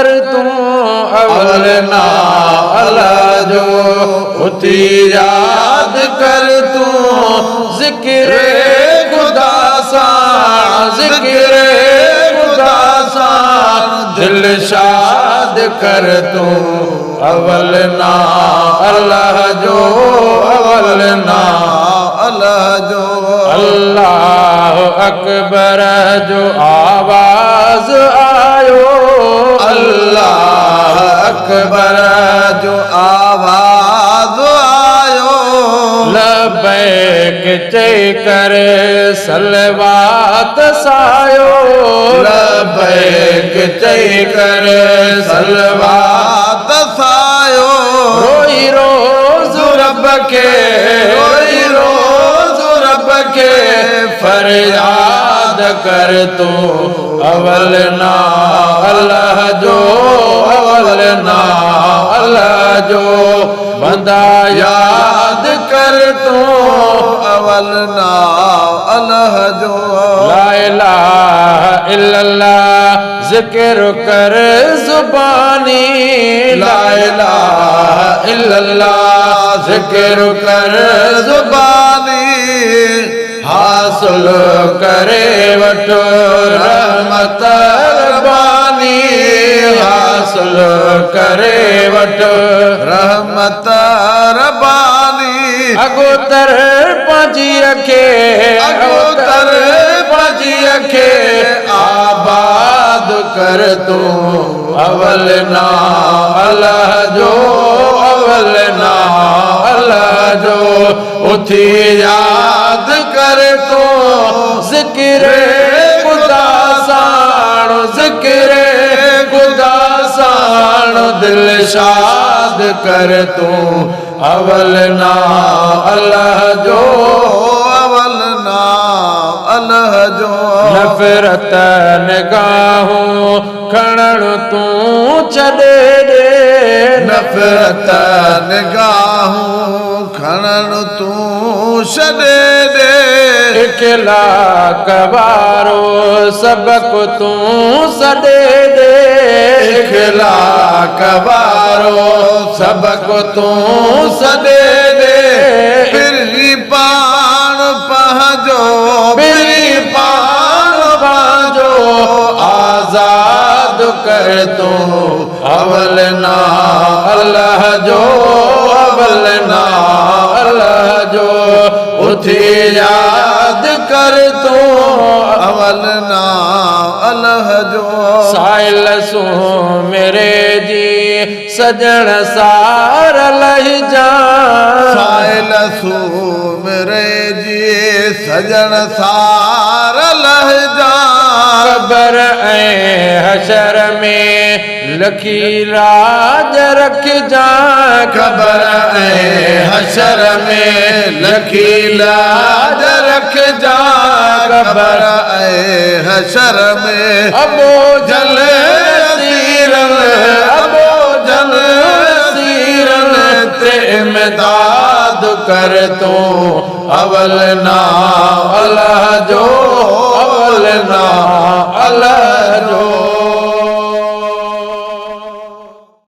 कर तू अवल ना अल्लाह जो उठी याद कर तू जिक्र खुदा सा जिक्र खुदा सा दिल शाद कर तू अवल ना अल्लाह जो अवल ना अल्लाह जो अल्लाह अकबर जो आवाज आयो अल्लाह अकबर जो आवाज आयो लबैक चई करे सलवात सायो लबैक चई करे सलवात सायो रोई रोज रब के रोई रोज रब के फरियाद कर तू अवल ना अल्लाह जो अवल ना अल्लाह जो बंदा याद कर तू अवल ना अल्लाह जो ला इलाहा इल्लल्लाह जिक्र कर जुबानी ला इलाहा इल्लल्लाह जिक्र कर जुबानी हासिल करे वठो रहमत रब्बानी हासिल करे वठो रहमत रब्बानी अगोतर पाजी रखे अगोतर पाजी रखे आबाद कर तू अवल ना अल्लाह जो अवल ना अल्लाह जो उठी याद कर तू जिक्र खुदा साण जिक्र खुदा साण दिल शाद कर तू अवल ना अल्लाह जो अवल ना अल्लाह जो नफरत निगाहों खणण तू छॾे दे नफरत निगाहों खणण तू छॾे दे इखलाक वारो सबक तू सॾे दे इखलाक वारो सबक तू सॾे दे बिरली पाण पहुंचो बिरली पाण पहुंचो आजाद कर तू अवल ना अल्लाह जो अवल ना अल्लाह जो उठी याद कर तू अवल ना अल्लाह जो साइल सू मेरे जी सजण सार लही जा साइल सू मेरे जी सजण सार लह जा कबर ऐं हशर में लखी राज रख जा कबर ऐं हशर में लखी लाज रख जा कबर ऐं हशर में अबो जल सीरन अबो जल सीरन ते इमदाद कर तू अवल ना अल्लाह जो अवल ना